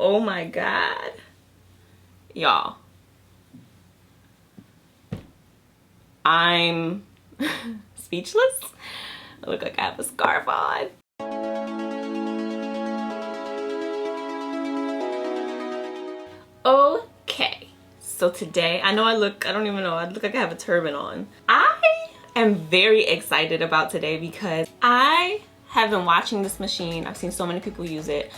Oh my God. Y'all. I'm speechless. I look like I have a scarf on. Okay, so today, I look like I have a turban on. I am very excited about today because I have been watching this machine. I've seen so many people use it.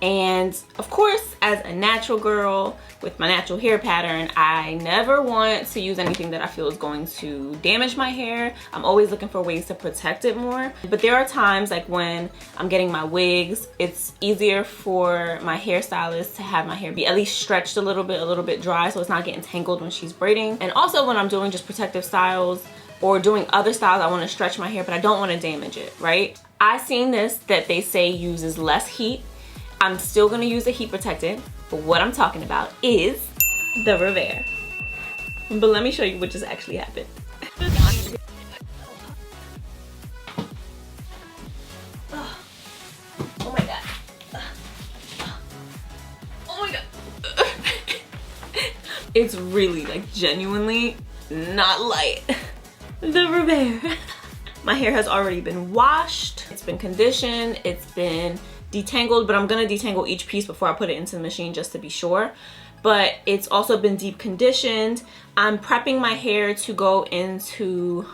And of course, as a natural girl with my natural hair pattern, I never want to use anything that I feel is going to damage my hair. I'm always looking for ways to protect it more. But there are times like when I'm getting my wigs, it's easier for my hairstylist to have my hair be at least stretched a little bit dry, so it's not getting tangled when she's braiding. And also when I'm doing just protective styles or doing other styles, I want to stretch my hair, but I don't want to damage it, right? I've seen this that they say uses less heat. I'm still gonna use a heat protectant, but what I'm talking about is the RevAir. But let me show you what just actually happened. Oh my God. Oh my God. It's really, like, genuinely not light. The RevAir. My hair has already been washed, it's been conditioned, it's been detangled, but I'm gonna detangle each piece before I put it into the machine just to be sure. But it's also been deep conditioned. I'm prepping my hair to go into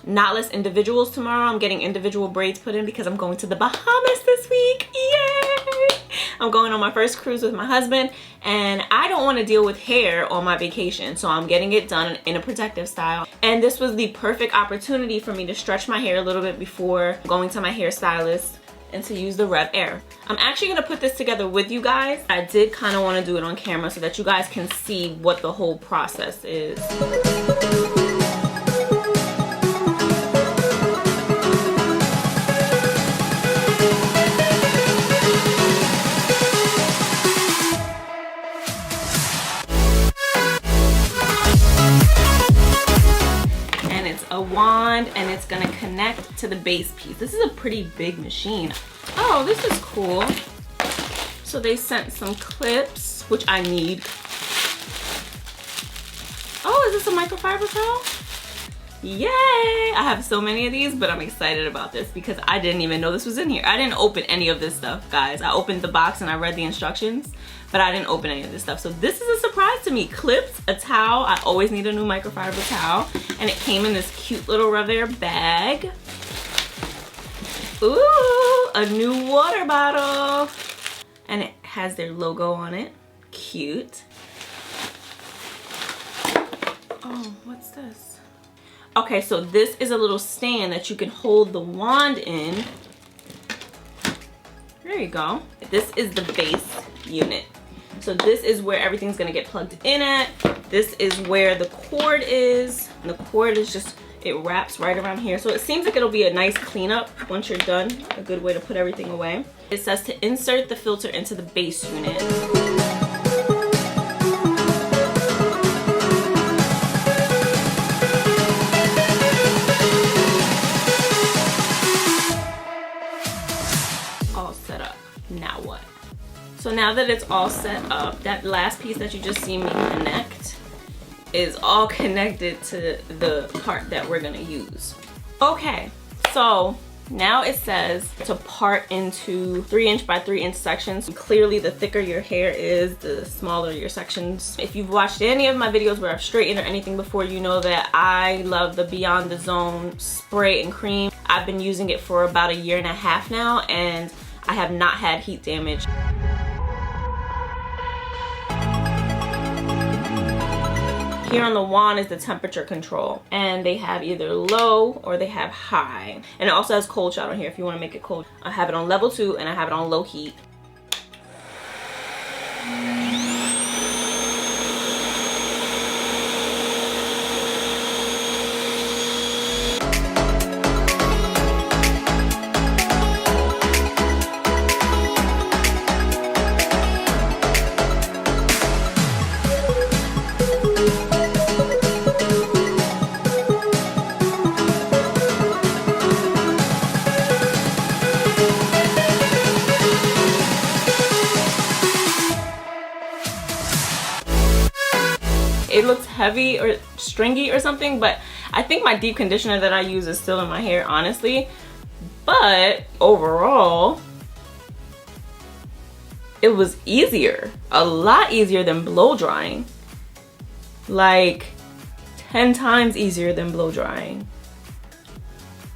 knotless individuals tomorrow. I'm getting individual braids put in because I'm going to the Bahamas this week. Yay! I'm going on my first cruise with my husband, and I don't want to deal with hair on my vacation, so I'm getting it done in a protective style. And this was the perfect opportunity for me to stretch my hair a little bit before going to my hairstylist and to use the RevAir. I'm actually gonna put this together with you guys. I did kind of want to do it on camera so that you guys can see what the whole process is. And it's a wand, and it's gonna connect to the base piece. This is a pretty big machine. Oh, this is cool. So they sent some clips, which I need. Oh, is this a microfiber towel? Yay! I have so many of these, but I'm excited about this because I didn't even know this was in here. I didn't open any of this stuff, guys. I opened the box and I read the instructions, but I didn't open any of this stuff. So this is a surprise to me. Clips, a towel. I always need a new microfiber towel. And it came in this cute little RevAir bag. Ooh, a new water bottle. And it has their logo on it. Cute. Oh, what's this? Okay, so this is a little stand that you can hold the wand in. There you go. This is the base unit. So this is where everything's gonna get plugged in at. This is where the cord is. And the cord is just, it wraps right around here. So it seems like it'll be a nice cleanup once you're done. A good way to put everything away. It says to insert the filter into the base unit. All set up. Now what? So now that it's all set up, that last piece that you just see me connect is all connected to the part that we're gonna use. Okay, so now it says to part into 3" by 3" sections. Clearly, the thicker your hair is, the smaller your sections. If you've watched any of my videos where I've straightened or anything before, you know that I love the Beyond the Zone spray and cream. I've been using it for about 1.5 years now, and I have not had heat damage. Here on the wand is the temperature control, and they have either low or they have high. And it also has cold shot on here if you want to make it cold. I have it on level 2 and I have it on low heat. it looks heavy or stringy or something, but I think my deep conditioner that I use is still in my hair, honestly. But overall, it was easier, a lot easier than blow drying. Like 10 times easier than blow drying.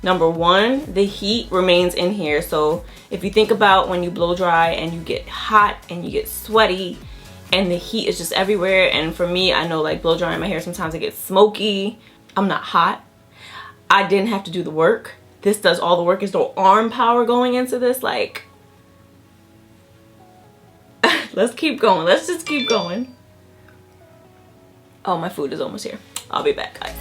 Number one, the heat remains in here. So if you think about when you blow dry and you get hot and you get sweaty and the heat is just everywhere, and for me, I know like blow drying my hair, sometimes it gets smoky. I'm not hot. I didn't have to do the work. This does all the work. There's no arm power going into this. Like, let's keep going. Let's just keep going. Oh, my food is almost here. I'll be back, guys.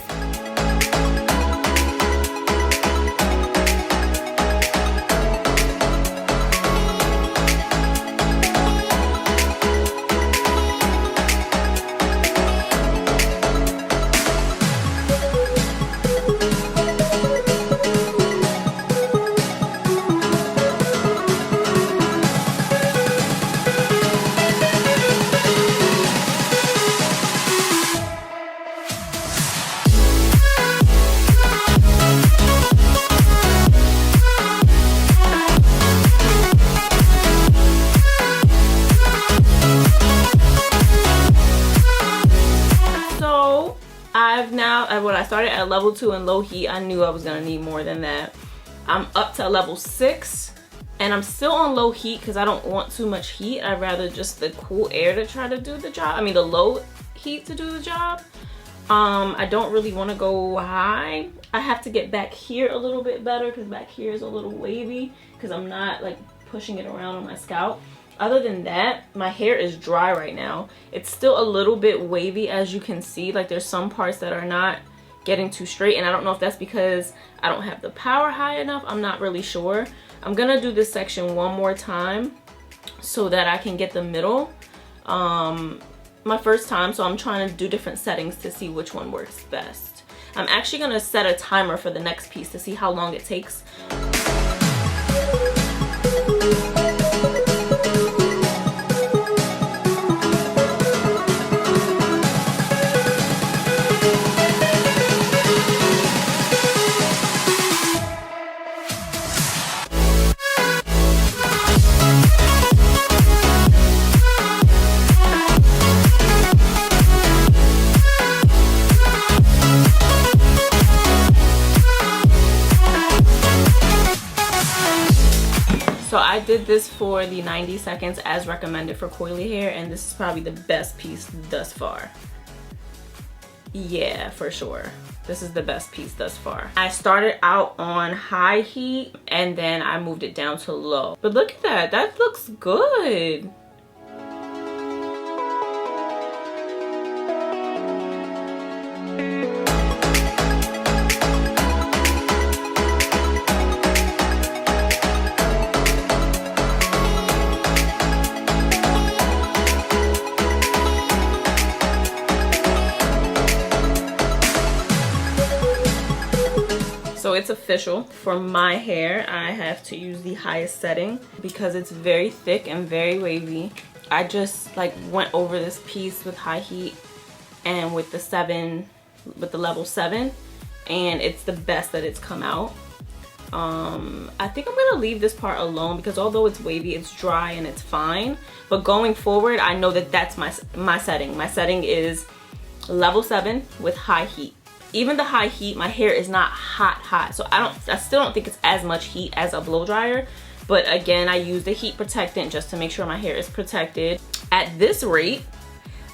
When I started at level 2 and low heat, I knew I was gonna need more than that. I'm up to level 6 and I'm still on low heat because I don't want too much heat. I'd rather just the cool air to try to do the job. I mean the low heat to do the job. I don't really want to go high. I have to get back here a little bit better because back here is a little wavy because I'm not like pushing it around on my scalp. Other than that, my hair is dry right now. It's still a little bit wavy, as you can see. Like there's some parts that are not getting too straight, and I don't know if that's because I don't have the power high enough. I'm not really sure. I'm gonna do this section one more time so that I can get the middle. My first time, so I'm trying to do different settings to see which one works best. I'm actually gonna set a timer for the next piece to see how long it takes. So I did this for the 90 seconds as recommended for coily hair, and this is probably the best piece thus far. Yeah, for sure. This is the best piece thus far. I started out on high heat and then I moved it down to low. But look at that, that looks good. So it's official. For my hair, I have to use the highest setting because it's very thick and very wavy. I just like went over this piece with high heat and with the level 7, and it's the best that it's come out. I think I'm gonna leave this part alone because although it's wavy, it's dry and it's fine. But going forward, I know that that's my setting. My setting is level 7 with high heat. Even the high heat, my hair is not hot. So I still don't think it's as much heat as a blow dryer. But again, I use the heat protectant just to make sure my hair is protected. At this rate,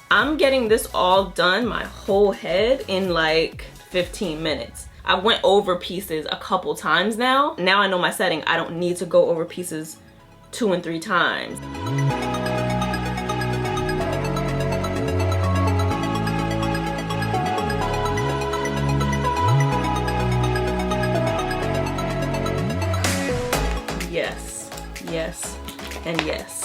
I'm getting this all done, my whole head, in like 15 minutes. I went over pieces a couple times now. Now I know my setting. I don't need to go over pieces 2 and 3 times. Yes, yes, and yes.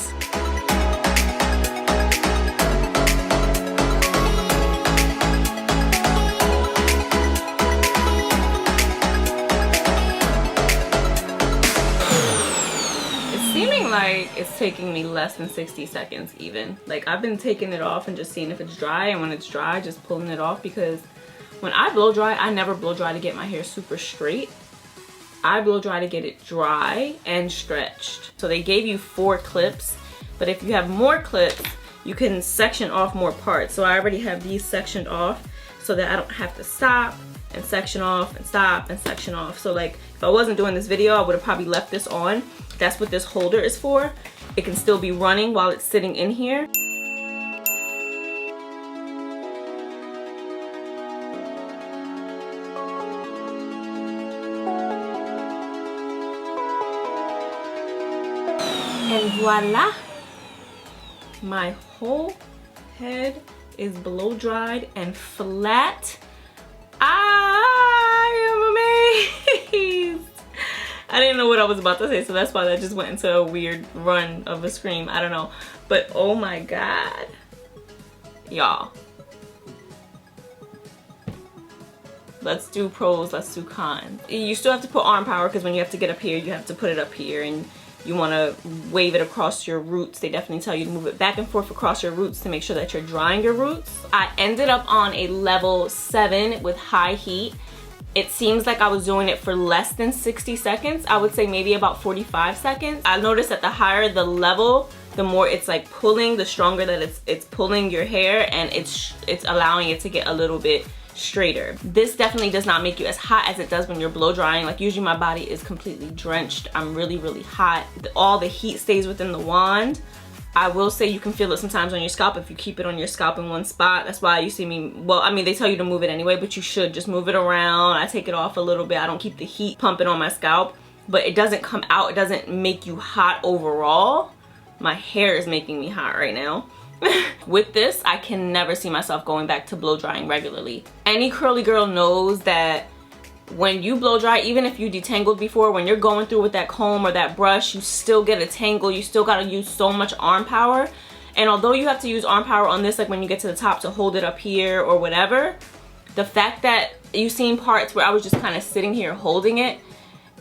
It's it's taking me less than 60 seconds even. Like, I've been taking it off and just seeing if it's dry, and when it's dry, just pulling it off, because when I blow dry, I never blow dry to get my hair super straight. I blow dry to get it dry and stretched. So they gave you 4 clips, but if you have more clips, you can section off more parts. So I already have these sectioned off so that I don't have to stop and section off and stop and section off. So like, if I wasn't doing this video, I would have probably left this on. That's what this holder is for. It can still be running while it's sitting in here. And voila, my whole head is blow dried and flat. I am amazed. I didn't know what I was about to say, so that's why that just went into a weird run of a scream. I don't know, but oh my God, y'all. Let's do pros, let's do cons. You still have to put arm power, because when you have to get up here, you have to put it up here, and you want to wave it across your roots. They definitely tell you to move it back and forth across your roots to make sure that you're drying your roots. I ended up on a level 7 with high heat. It seems like I was doing it for less than 60 seconds. I would say maybe about 45 seconds. I noticed that the higher the level, the more it's like pulling, the stronger that it's pulling your hair, and it's allowing it to get a little bit straighter. This definitely does not make you as hot as it does when you're blow drying. Like, usually my body is completely drenched. I'm really, really hot. All the heat stays within the wand. I will say you can feel it sometimes on your scalp if you keep it on your scalp in one spot. That's why you see me, well, I mean, they tell you to move it anyway, but you should just move it around. I take it off a little bit. I don't keep the heat pumping on my scalp, but it doesn't come out. It doesn't make you hot overall. My hair is making me hot right now. With this, I can never see myself going back to blow drying regularly. Any curly girl knows that when you blow dry, even if you detangled before, when you're going through with that comb or that brush, you still get a tangle. You still got to use so much arm power. And although you have to use arm power on this, like when you get to the top to hold it up here or whatever, the fact that you've seen parts where I was just kind of sitting here holding it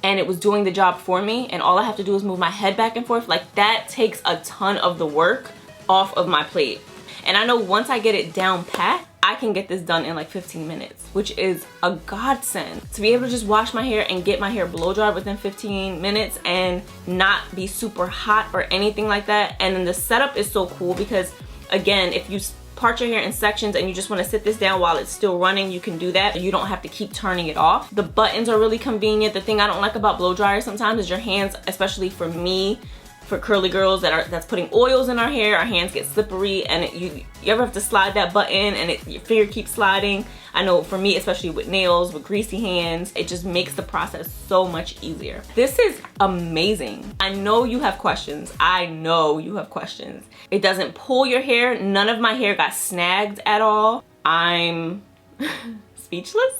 and it was doing the job for me, and all I have to do is move my head back and forth, like that takes a ton of the work off of my plate. And I know once I get it down pat, I can get this done in like 15 minutes, which is a godsend. To be able to just wash my hair and get my hair blow dried within 15 minutes and not be super hot or anything like that. And then the setup is so cool because, again, if you part your hair in sections and you just want to sit this down while it's still running, you can do that. You don't have to keep turning it off. The buttons are really convenient. The thing I don't like about blow dryers sometimes is your hands, especially for me, for curly girls that's putting oils in our hair, our hands get slippery, and you ever have to slide that button and your finger keeps sliding. I know for me, especially with nails, with greasy hands, it just makes the process so much easier. This is amazing. I know you have questions. I know you have questions. It doesn't pull your hair. None of my hair got snagged at all. I'm speechless.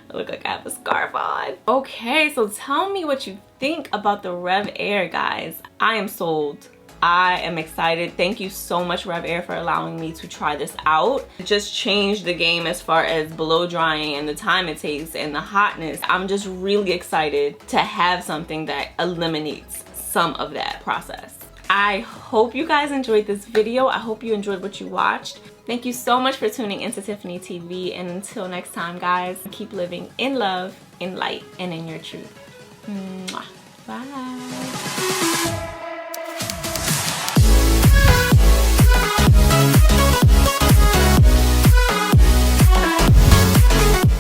I look like I have a scarf on. Okay, so tell me what you think about the RevAir, guys. I am sold. I am excited. Thank you so much, RevAir, for allowing me to try this out. It just changed the game as far as blow drying and the time it takes and the hotness. I'm just really excited to have something that eliminates some of that process. I hope you guys enjoyed this video. I hope you enjoyed what you watched. Thank you so much for tuning into Tiffany TV, and until next time, guys, keep living in love, in light, and in your truth. Mwah. Bye.